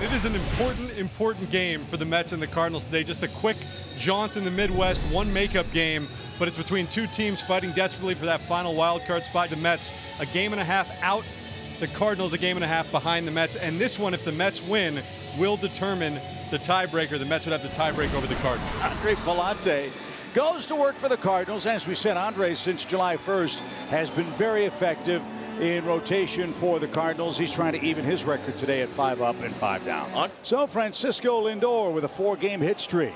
It is an important game for the Mets and the Cardinals today. Just a quick jaunt in the Midwest, one makeup game, but it's between two teams fighting desperately for that final wild card spot. The Mets a game and a half out, the Cardinals a game and a half behind the Mets, and this one, if the Mets win, will determine the tiebreaker. The Mets would have the tiebreak over the Cardinals. Andre Pallante goes to work for the Cardinals. As we said, Andre, since July 1st, has been very effective in rotation for the Cardinals. He's trying to even his record today at 5 up and 5 down. So Francisco Lindor with a 4-game hit streak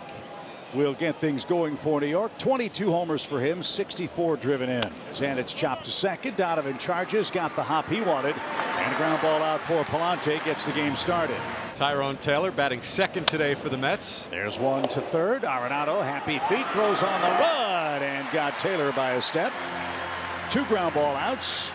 will get things going for New York. 22 homers for him, 64 driven in. Zanich chopped to second. Donovan charges, got the hop he wanted, and a ground ball out for Pallante gets the game started. Tyrone Taylor batting second today for the Mets. There's one to third. Arenado, happy feet, throws on the run and got Taylor by a step. 2 ground ball outs.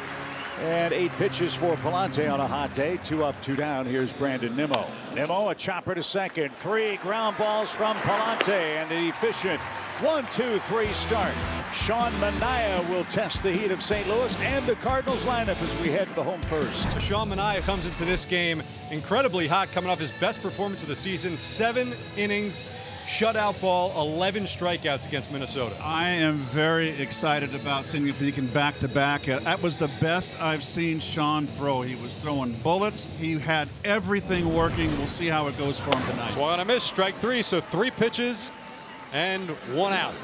And 8 pitches for Pallante on a hot day. 2 up, 2 down. Here's Brandon Nimmo. Nimmo, a chopper to second. 3 ground balls from Pallante and an efficient 1-2-3 start. Sean Manaea will test the heat of St. Louis and the Cardinals lineup as we head to the home first. Sean Manaea comes into this game incredibly hot, coming off his best performance of the season. 7 innings. Shutout ball, 11 strikeouts against Minnesota. I am very excited about seeing if he can back-to-back. That was the best I've seen Sean throw. He was throwing bullets. He had everything working. We'll see how it goes for him tonight. Swung on a miss, strike 3, so 3 pitches and 1 out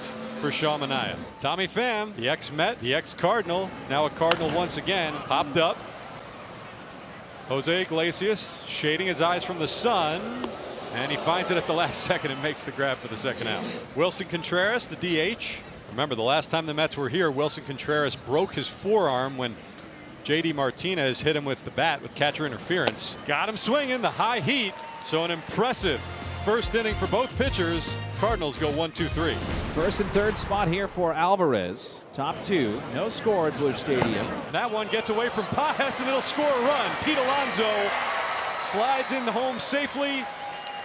for Sean Manaea. Tommy Pham, the ex-Met, the ex-Cardinal, now a Cardinal once again, popped up. Jose Iglesias shading his eyes from the sun. And he finds it at the last second and makes the grab for the second out. Wilson Contreras, the DH. Remember, the last time the Mets were here, Wilson Contreras broke his forearm when J.D. Martinez hit him with the bat with catcher interference. Got him swinging, the high heat. So an impressive first inning for both pitchers. Cardinals go 1-2-3. First and third spot here for Alvarez. Top 2. No score at Busch Stadium. That one gets away from Pages and it'll score a run. Pete Alonso slides in the home safely.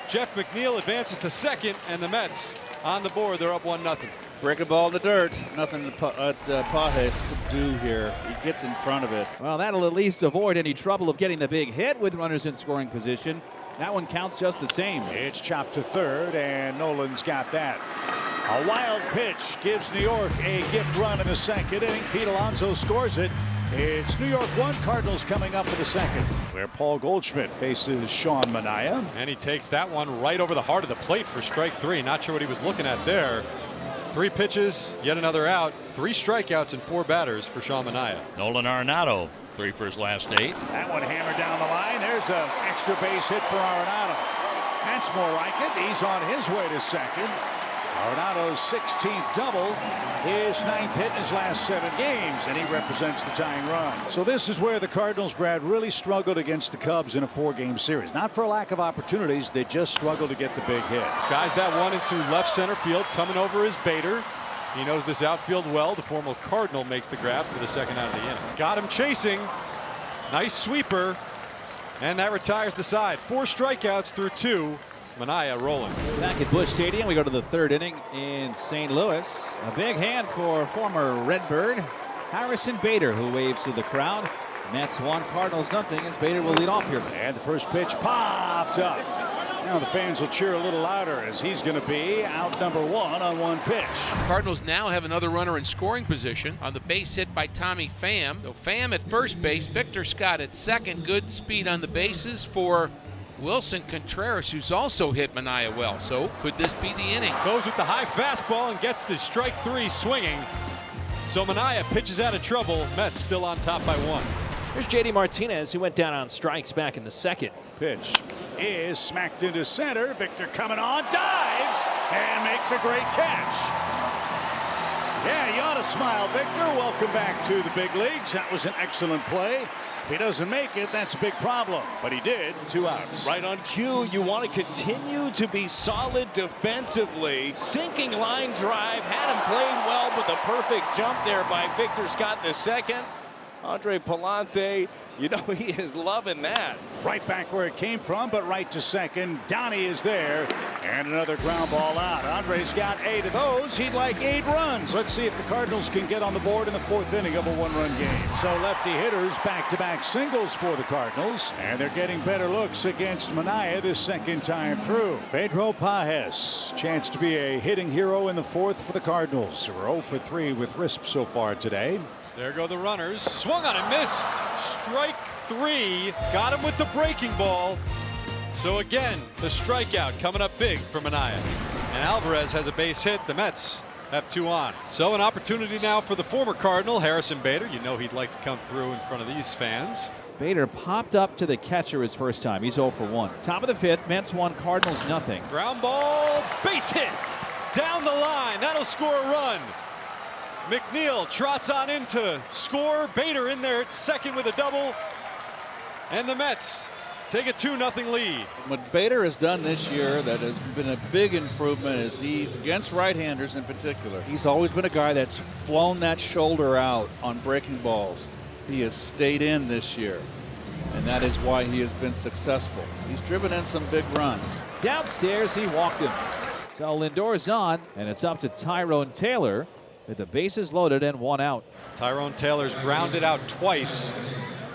Jeff McNeil advances to second, and the Mets on the board. They're up 1-0. Break a ball in the dirt. Nothing Pages could do here. He gets in front of it. Well, that'll at least avoid any trouble of getting the big hit with runners in scoring position. That one counts just the same. It's chopped to third, and Nolan's got that. A wild pitch gives New York a gift run in the second inning. Pete Alonso scores it. It's New York 1, Cardinals coming up for the second, where Paul Goldschmidt faces Sean Manaea. And he takes that one right over the heart of the plate for strike 3. Not sure what he was looking at there. 3 pitches, yet another out. 3 strikeouts and 4 batters for Sean Manaea. Nolan Arenado, 3 for his last 8. That one hammered down the line. There's an extra base hit for Arenado. That's more like it. He's on his way to second. Arenado's 16th double, his 9th hit in his last 7 games, and he represents the tying run. So this is where the Cardinals, Brad, really struggled against the Cubs in a 4-game series. Not for a lack of opportunities, they just struggled to get the big hit. Skies that one into left center field, coming over is Bader. He knows this outfield well. The former Cardinal makes the grab for the second out of the inning. Got him chasing. Nice sweeper, and that retires the side. 4 strikeouts through 2. Manaea rolling. Back at Busch Stadium, we go to the 3rd inning in St. Louis. A big hand for former Redbird Harrison Bader, who waves to the crowd. Mets 1, Cardinals nothing, as Bader will lead off here. And the first pitch popped up. Now the fans will cheer a little louder as he's going to be out number 1 on 1 pitch. Cardinals now have another runner in scoring position on the base hit by Tommy Pham. So Pham at first base, Victor Scott at second. Good speed on the bases for Wilson Contreras, who's also hit Manaea well. So could this be the inning? Goes with the high fastball and gets the strike 3 swinging. So Manaea pitches out of trouble. Mets still on top by 1. Here's J.D. Martinez, who went down on strikes back in the second. Pitch is smacked into center. Victor coming on, dives, and makes a great catch. Yeah, you ought to smile, Victor. Welcome back to the big leagues. That was an excellent play. If he doesn't make it, that's a big problem. But he did. 2 outs. Right on cue. You want to continue to be solid defensively. Sinking line drive. Had him playing well, but the perfect jump there by Victor Scott the second. Andre Palante, you know he is loving that. Right back where it came from, but right to second. Donnie is there. And another ground ball out. Andre's got 8 of those. He'd like 8 runs. Let's see if the Cardinals can get on the board in the 4th inning of a 1-run game. So lefty hitters back-to-back singles for the Cardinals. And they're getting better looks against Mania this second time through. Pedro Pages, chance to be a hitting hero in the 4th for the Cardinals. We're 0 for 3 with Risp so far today. There go the runners. Swung on and missed. Strike 3. Got him with the breaking ball. So again, the strikeout coming up big for Mania. And Alvarez has a base hit. The Mets have 2 on. So an opportunity now for the former Cardinal, Harrison Bader. You know he'd like to come through in front of these fans. Bader popped up to the catcher his first time. He's 0 for 1. Top of the 5th, Mets 1, Cardinals nothing. Ground ball, base hit. Down the line. That'll score a run. McNeil trots on in to score. Bader in there at second with a double. And the Mets take a 2-0 lead. What Bader has done this year that has been a big improvement is he, against right-handers in particular, he's always been a guy that's flown that shoulder out on breaking balls. He has stayed in this year, and that is why he has been successful. He's driven in some big runs. Downstairs, he walked him. So Lindor's on, and it's up to Tyrone Taylor with the bases loaded and 1 out. Tyrone Taylor's grounded out twice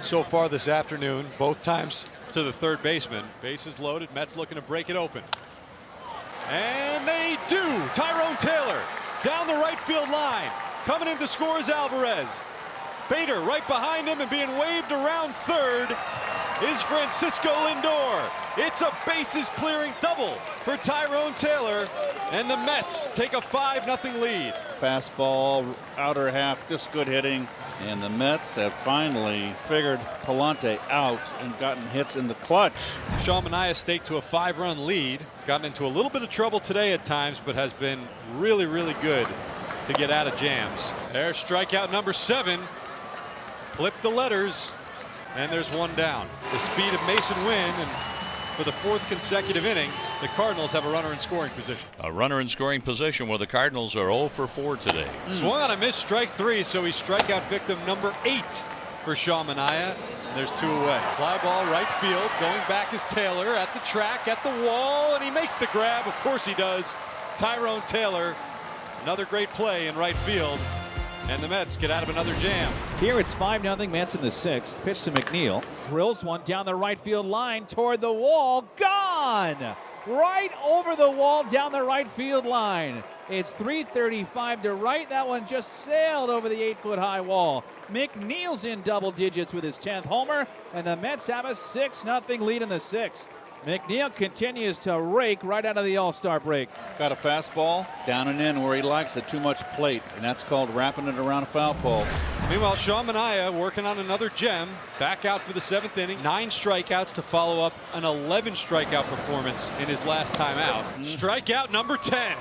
so far this afternoon, both times to the third baseman. Bases loaded, Mets looking to break it open. And they do! Tyrone Taylor down the right field line. Coming in to score is Alvarez. Bader right behind him, and being waved around third is Francisco Lindor. It's a bases clearing double for Tyrone Taylor, and the Mets take a 5-0 lead. Fastball, outer half, just good hitting. And the Mets have finally figured Palante out and gotten hits in the clutch. Sean Manaea staked to a 5-run lead. He's gotten into a little bit of trouble today at times, but has been really, really good to get out of jams. There's strikeout number 7. Clip the letters, and there's 1 down. The speed of Mason Wynn, and for the 4th consecutive inning, the Cardinals have a runner in scoring position. A runner in scoring position where the Cardinals are 0 for 4 today. Swung on a missed, strike 3, so he's strikeout victim number 8 for Sean Manaea. There's 2 away. Fly ball right field. Going back is Taylor at the track, at the wall, and he makes the grab. Of course he does. Tyrone Taylor, another great play in right field. And the Mets get out of another jam. Here it's 5-0 Mets in the 6th. Pitch to McNeil. Drills one down the right field line toward the wall. Gone! Right over the wall down the right field line. It's 335 to right. That one just sailed over the 8-foot high wall. McNeil's in double digits with his 10th homer, and the Mets have a 6-0 lead in the 6th. McNeil continues to rake right out of the All-Star break. Got a fastball down and in where he likes it, too much plate, and that's called wrapping it around a foul pole. Meanwhile, Sean Manaea working on another gem. Back out for the 7th inning. 9 strikeouts to follow up an 11 strikeout performance in his last time out. Strikeout number 10.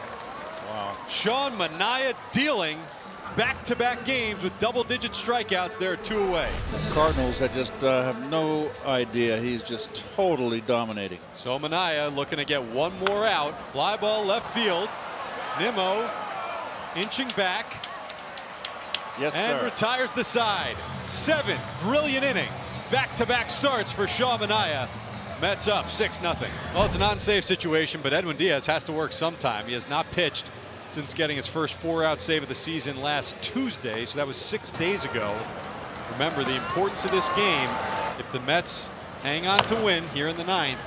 Wow. Sean Manaea dealing back-to-back games with double-digit strikeouts. There are 2 away. The Cardinals, I just have no idea. He's just totally dominating. So Manaea looking to get 1 more out. Fly ball left field. Nimmo inching back. Yes, and sir. retires the side. 7 brilliant innings. Back-to-back starts for Sean Manaea. Mets up 6-0. Well, it's an unsafe situation, but Edwin Diaz has to work sometime. He has not pitched since getting his first 4-out save of the season last Tuesday, so that was 6 days ago. Remember the importance of this game. If the Mets hang on to win here in the 9th,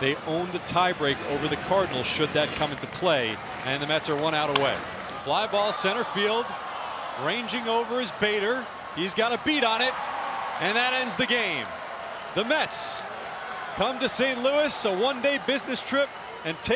they own the tiebreak over the Cardinals should that come into play, and the Mets are 1 out away. Fly ball center field, ranging over is Bader. He's got a beat on it, and that ends the game. The Mets come to St. Louis, a 1-day business trip, and take